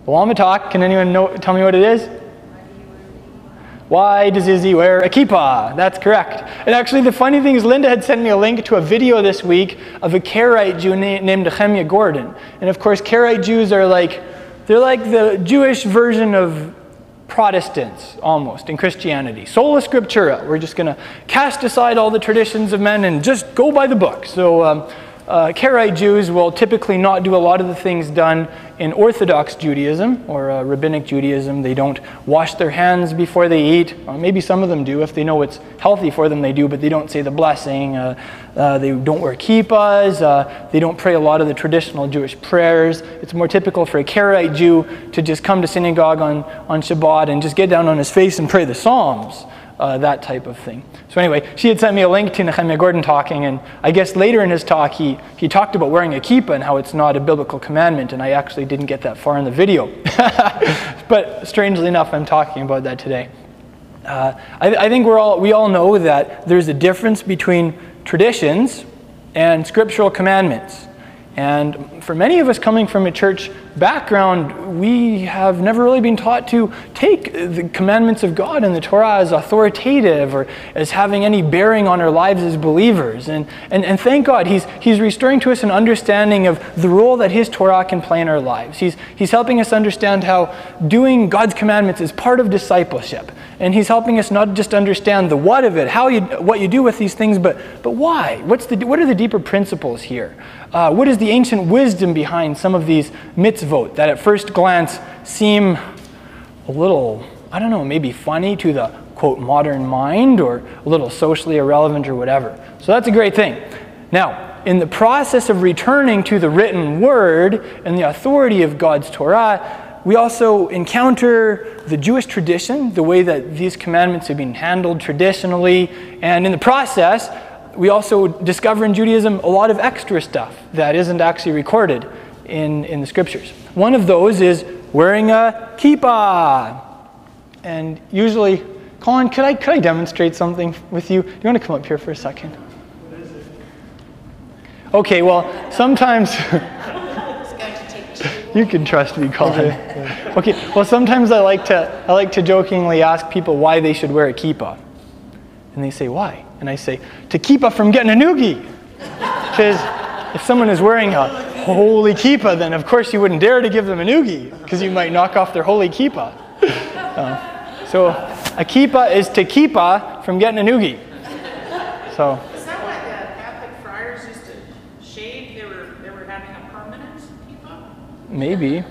The Lama talk, can anyone tell me what it is? Why does Izzy wear a kippah? That's correct. And actually the funny thing is Linda had sent me a link to a video this week of a Karaite Jew named Nehemiah Gordon. And of course Karaite Jews are they're like the Jewish version of Protestants almost in Christianity. Sola scriptura. We're just going to cast aside all the traditions of men and just go by the book. So Karaite Jews will typically not do a lot of the things done in Orthodox Judaism or Rabbinic Judaism. They don't wash their hands before they eat. Maybe some of them do. If they know it's healthy for them, they do, but they don't say the blessing. They don't wear kippahs. They don't pray a lot of the traditional Jewish prayers. It's more typical for a Karaite Jew to just come to synagogue on Shabbat and just get down on his face and pray the Psalms. That type of thing. So anyway, she had sent me a link to Nehemiah Gordon talking, and I guess later in his talk he talked about wearing a kippah and how it's not a biblical commandment, and I actually didn't get that far in the video. But strangely enough, I'm talking about that today. I think we all know that there's a difference between traditions and scriptural commandments. And for many of us coming from a church background, we have never really been taught to take the commandments of God and the Torah as authoritative or as having any bearing on our lives as believers. And thank God, He's restoring to us an understanding of the role that His Torah can play in our lives. He's helping us understand how doing God's commandments is part of discipleship. And He's helping us not just understand the what of it, what you do with these things, but why? What are the deeper principles here? What is the ancient wisdom behind some of these mitzvot that at first glance seem a little, I don't know, maybe funny to the, quote, modern mind or a little socially irrelevant or whatever. So that's a great thing. Now, in the process of returning to the written word and the authority of God's Torah, we also encounter the Jewish tradition, the way that these commandments have been handled traditionally, and in the process, we also discover in Judaism a lot of extra stuff that isn't actually recorded in the scriptures. One of those is wearing a kippah. And usually, Colin, could I demonstrate something with you? Do you want to come up here for a second? What is it? Okay, well, sometimes you can trust me, Colin. Okay, well, sometimes I like to jokingly ask people why they should wear a kippah. And they say, why? And I say, to keep up from getting a noogie. Because if someone is wearing a holy kippah, then of course you wouldn't dare to give them a noogie, because you might knock off their holy kippah. So a kippah is to keep from getting a noogie. So. Is that why the Catholic friars used to shave? They were having a permanent kippah? Maybe.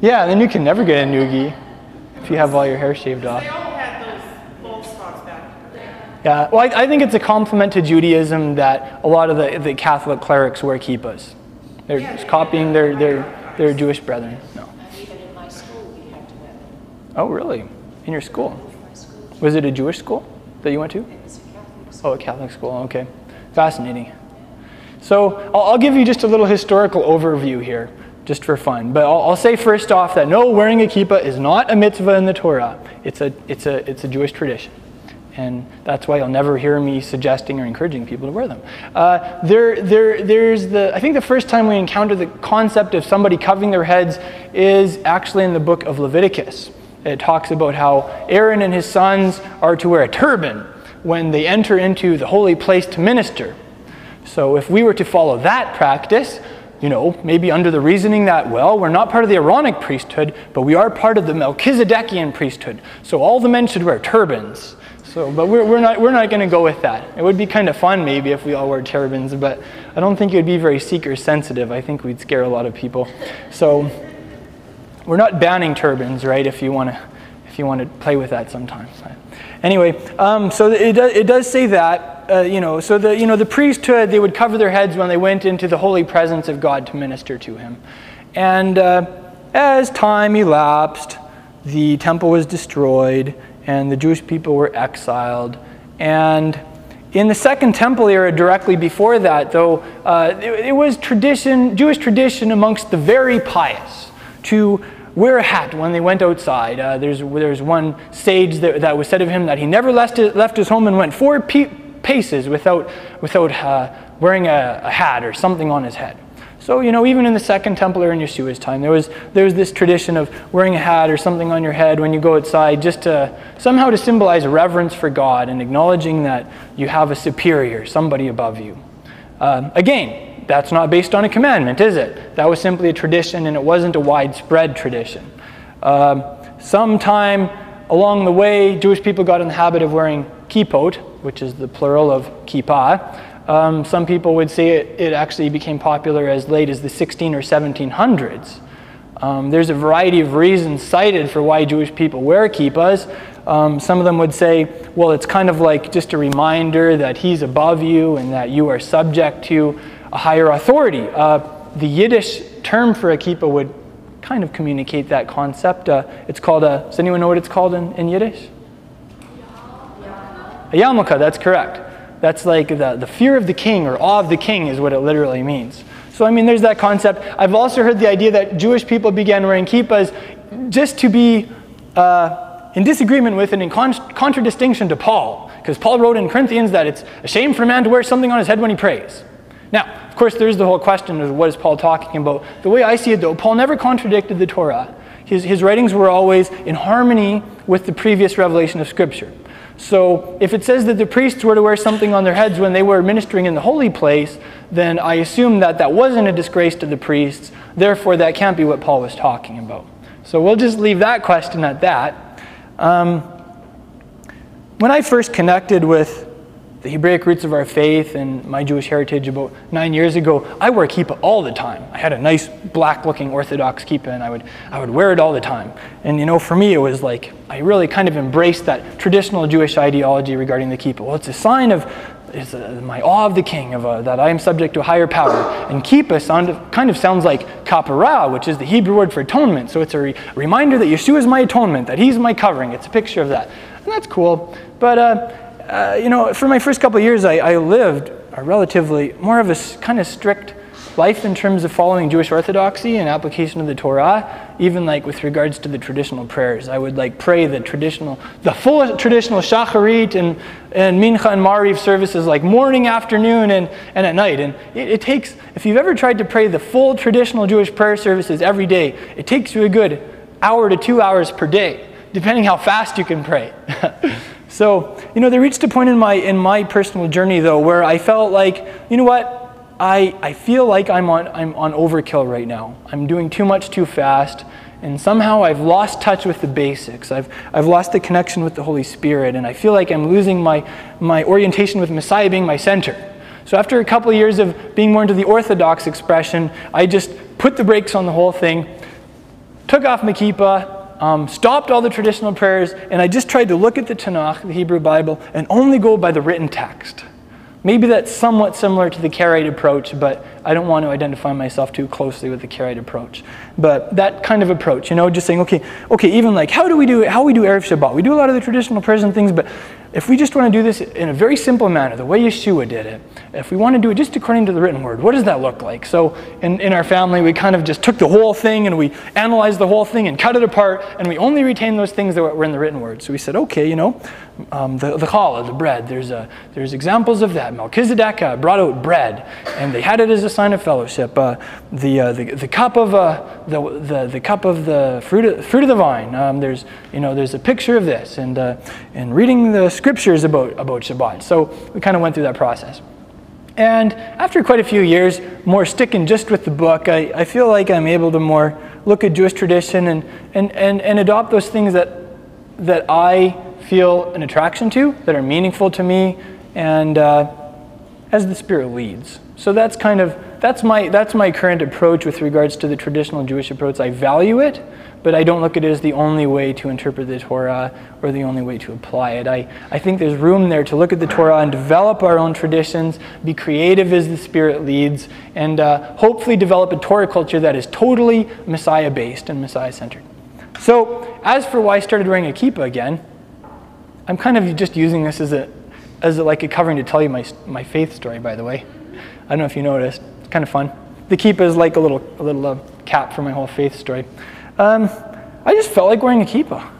Yeah, then you can never get a noogie if you have all your hair shaved off. They all had those bald spots back in the day. Yeah, well, I think it's a compliment to Judaism that a lot of the Catholic clerics wear kippahs. They're just copying their Jewish brethren. No. And even in my school, we had to wear them. Oh, really? In your school? My school. Was it a Jewish school that you went to? It was a Catholic school. Oh, a Catholic school. Okay. Fascinating. So I'll give you just a little historical overview here, just for fun. But I'll say first off that no, wearing a kippah is not a mitzvah in the Torah. It's a Jewish tradition. And that's why you'll never hear me suggesting or encouraging people to wear them. I think the first time we encounter the concept of somebody covering their heads is actually in the book of Leviticus. It talks about how Aaron and his sons are to wear a turban when they enter into the holy place to minister. So if we were to follow that practice, maybe under the reasoning that, well, we're not part of the Aaronic priesthood, but we are part of the Melchizedekian priesthood. So all the men should wear turbans. So, but we're not going to go with that. It would be kind of fun maybe if we all wore turbans, but I don't think it would be very seeker sensitive. I think we'd scare a lot of people. So we're not banning turbans, right? If you want to play with that sometimes. Anyway, so it does say that so the priesthood, they would cover their heads when they went into the holy presence of God to minister to Him, and as time elapsed, the temple was destroyed. And the Jewish people were exiled. And in the Second Temple era, directly before that, though, it was Jewish tradition amongst the very pious to wear a hat when they went outside. There's one sage that was said of him that he never left his home and went 4 paces without wearing a hat or something on his head. So, even in the Second Temple or in Yeshua's time, there was this tradition of wearing a hat or something on your head when you go outside, just to somehow to symbolize reverence for God and acknowledging that you have a superior, somebody above you. Again, that's not based on a commandment, is it? That was simply a tradition, and it wasn't a widespread tradition. Sometime along the way, Jewish people got in the habit of wearing kippot, which is the plural of kippah. Some people would say it actually became popular as late as the 16 or 1700s. There's a variety of reasons cited for why Jewish people wear kippahs. Some of them would say, well, it's kind of like just a reminder that he's above you and that you are subject to a higher authority. The Yiddish term for a kippah would kind of communicate that concept. It's called does anyone know what it's called in Yiddish? A yarmulke, that's correct. That's like the fear of the king or awe of the king is what it literally means. So there's that concept. I've also heard the idea that Jewish people began wearing kippahs just to be in disagreement with and in contradistinction to Paul. Because Paul wrote in Corinthians that it's a shame for a man to wear something on his head when he prays. Now, of course, there's the whole question of what is Paul talking about. The way I see it, though, Paul never contradicted the Torah. His writings were always in harmony with the previous revelation of Scripture. So if it says that the priests were to wear something on their heads when they were ministering in the holy place, then I assume that that wasn't a disgrace to the priests. Therefore, that can't be what Paul was talking about. So we'll just leave that question at that. When I first connected with the Hebraic roots of our faith and my Jewish heritage about 9 years ago, I wore kippah all the time. I had a nice black-looking Orthodox kippah, and I would wear it all the time. And for me, it was like I really kind of embraced that traditional Jewish ideology regarding the kippah. Well, it's a sign of my awe of the king, that I am subject to a higher power. And kippah kind of sounds like kapara, which is the Hebrew word for atonement. So it's a reminder that Yeshua is my atonement, that he's my covering. It's a picture of that, and that's cool. But for my first couple of years, I lived a relatively more of a kind of strict life in terms of following Jewish orthodoxy and application of the Torah, even like with regards to the traditional prayers. I would pray the full traditional shacharit and mincha and mariv services like morning, afternoon, and at night. And it takes, if you've ever tried to pray the full traditional Jewish prayer services every day, it takes you a good hour to 2 hours per day, depending how fast you can pray. So, there reached a point in my personal journey, though, where I felt like, I feel like I'm on overkill right now. I'm doing too much too fast, and somehow I've lost touch with the basics. I've lost the connection with the Holy Spirit, and I feel like I'm losing my orientation with Messiah being my center. So after a couple of years of being more into the Orthodox expression, I just put the brakes on the whole thing, took off my kippah, stopped all the traditional prayers, and I just tried to look at the Tanakh, the Hebrew Bible, and only go by the written text. Maybe that's somewhat similar to the Karaite approach, but I don't want to identify myself too closely with the Karaite approach. But that kind of approach, just saying, okay, even like how we do Erev Shabbat. We do a lot of the traditional prayers and things, but if we just want to do this in a very simple manner, the way Yeshua did it, if we want to do it just according to the written word, what does that look like? So in our family, we kind of just took the whole thing and we analyzed the whole thing and cut it apart, and we only retained those things that were in the written word. So we said, okay, the challah, the bread, there's examples of that. Melchizedek brought out bread, and they had it as a sign of fellowship. The cup of the fruit of the vine. There's a picture of this, and reading the scriptures about Shabbat. So we kind of went through that process. And after quite a few years, more sticking just with the book, I feel like I'm able to more look at Jewish tradition and adopt those things that I feel an attraction to, that are meaningful to me, and as the Spirit leads. So that's my current approach with regards to the traditional Jewish approach. I value it, but I don't look at it as the only way to interpret the Torah or the only way to apply it. I think there's room there to look at the Torah and develop our own traditions, be creative as the Spirit leads, and hopefully develop a Torah culture that is totally Messiah-based and Messiah-centered. So as for why I started wearing a kippah again, I'm kind of just using this as like a covering to tell you my faith story, by the way. I don't know if you noticed. It's kind of fun. The kippah is like a little cap for my whole faith story. I just felt like wearing a kippah.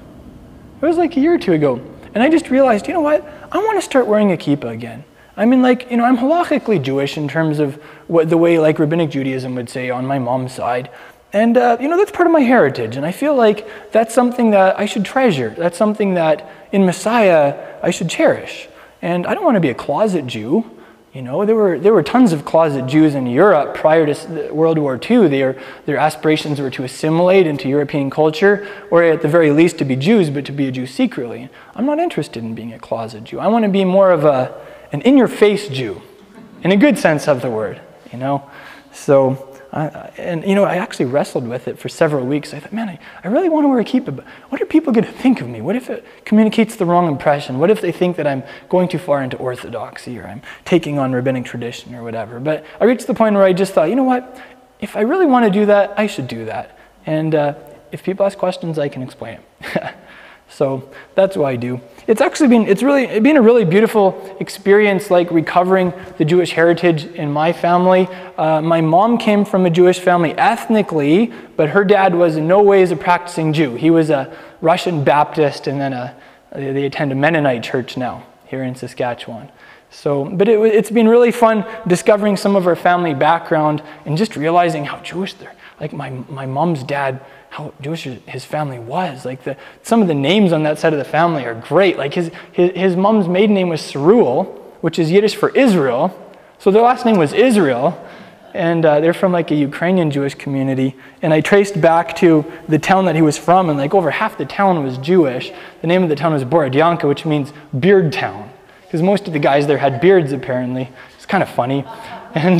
It was like a year or two ago. And I just realized, you know what? I want to start wearing a kippah again. I mean, like, you know, I'm halakhically Jewish in terms of the way, like, Rabbinic Judaism would say on my mom's side. And, you know, that's part of my heritage. And I feel like that's something that I should treasure. That's something that in Messiah I should cherish. And I don't want to be a closet Jew. You know, there were tons of closet Jews in Europe prior to World War II. Their aspirations were to assimilate into European culture, or at the very least to be Jews, but to be a Jew secretly. I'm not interested in being a closet Jew. I want to be more of an in-your-face Jew, in a good sense of the word, you know. So, and you know, I actually wrestled with it for several weeks. I thought, man, I really want to wear a kippah, but what are people going to think of me? What if it communicates the wrong impression? What if they think that I'm going too far into orthodoxy, or I'm taking on rabbinic tradition, or whatever? But I reached the point where I just thought, you know what? If I really want to do that, I should do that. And if people ask questions, I can explain it. So that's what I do. It's been a really beautiful experience, like recovering the Jewish heritage in my family. My mom came from a Jewish family ethnically, but her dad was in no ways a practicing Jew. He was a Russian Baptist, and then they attend a Mennonite church now here in Saskatchewan. So, but it's been really fun discovering some of our family background and just realizing how Jewish they're. Like my mom's dad, how Jewish his family was. Like some of the names on that side of the family are great. Like his mom's maiden name was Seruel, which is Yiddish for Israel. So their last name was Israel. And they're from like a Ukrainian Jewish community. And I traced back to the town that he was from, and like over half the town was Jewish. The name of the town was Borodyanka, which means beard town. Because most of the guys there had beards, apparently. It's kind of funny. And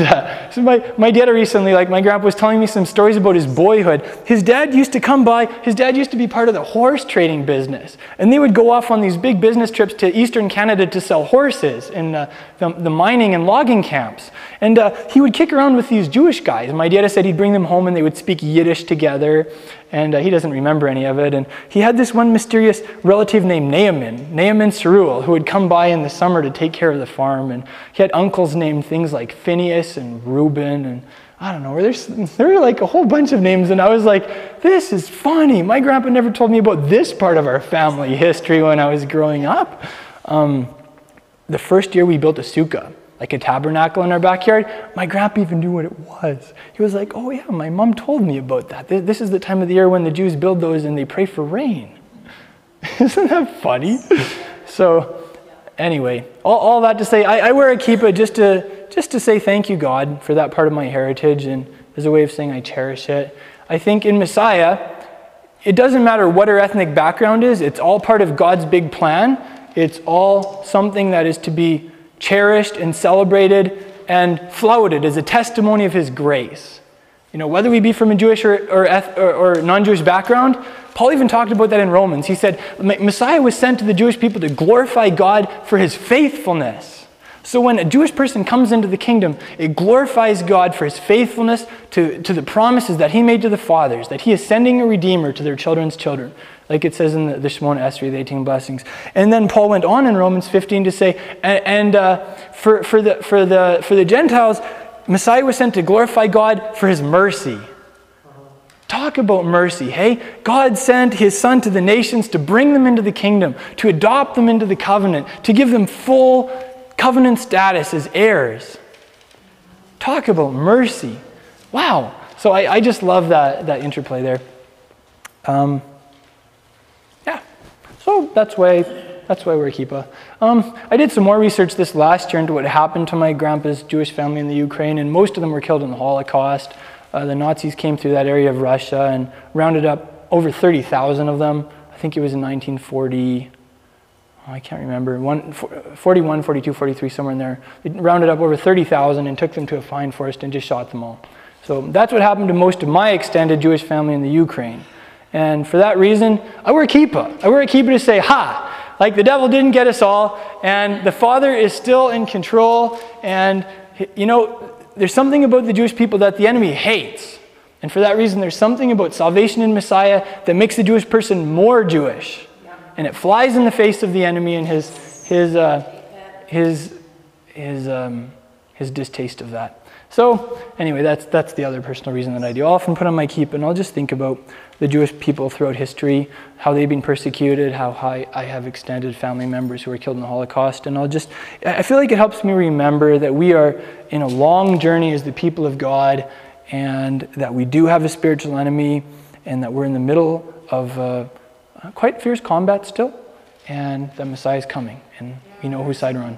so my dad recently, like my grandpa was telling me some stories about his boyhood. His dad used to be part of the horse trading business. And they would go off on these big business trips to Eastern Canada to sell horses in the mining and logging camps. And he would kick around with these Jewish guys. My dad said he'd bring them home and they would speak Yiddish together. And he doesn't remember any of it. And he had this one mysterious relative named Naaman Seruel, who would come by in the summer to take care of the farm. And he had uncles named things like Phineas and Reuben, and I don't know, there were like a whole bunch of names. And I was like, this is funny. My grandpa never told me about this part of our family history when I was growing up. The first year we built a sukkah, like a tabernacle in our backyard, my grandpa even knew what it was. He was like, oh yeah, my mom told me about that. This is the time of the year when the Jews build those and they pray for rain. Isn't that funny? So anyway, all that to say, I wear a kippah just to say thank you, God, for that part of my heritage, and as a way of saying I cherish it. I think in Messiah, it doesn't matter what our ethnic background is, it's all part of God's big plan. It's all something that is to be cherished and celebrated and flouted as a testimony of His grace. You know, whether we be from a Jewish or non-Jewish background, Paul even talked about that in Romans. He said, Messiah was sent to the Jewish people to glorify God for His faithfulness. So when a Jewish person comes into the kingdom, it glorifies God for His faithfulness to the promises that He made to the fathers, that He is sending a Redeemer to their children's children, like it says in the Shemona Esrei, the 18 blessings. And then Paul went on in Romans 15 to say, for the Gentiles, Messiah was sent to glorify God for His mercy. Talk about mercy, hey? God sent His Son to the nations to bring them into the kingdom, to adopt them into the covenant, to give them full covenant status as heirs. Talk about mercy. Wow. So I just love that interplay there. Yeah. So that's why we're kippah. I did some more research this last year into what happened to my grandpa's Jewish family in the Ukraine, and most of them were killed in the Holocaust. The Nazis came through that area of Russia and rounded up over 30,000 of them. I think it was in 1940. I can't remember, 41, 42, 43, somewhere in there. They rounded up over 30,000 and took them to a fine forest and just shot them all. So that's what happened to most of my extended Jewish family in the Ukraine. And for that reason, I wear a kippah. I wear a kippah to say, ha, like the devil didn't get us all, and the Father is still in control, and you know, there's something about the Jewish people that the enemy hates. And for that reason, there's something about salvation in Messiah that makes the Jewish person more Jewish. And it flies in the face of the enemy and his distaste of that. So anyway, that's the other personal reason that I do. I'll often put on my kippah and I'll just think about the Jewish people throughout history, how they've been persecuted, how I have extended family members who were killed in the Holocaust. And I feel like it helps me remember that we are in a long journey as the people of God, and that we do have a spiritual enemy, and that we're in the middle of quite fierce combat still, and the Messiah is coming, and we know whose side we're on.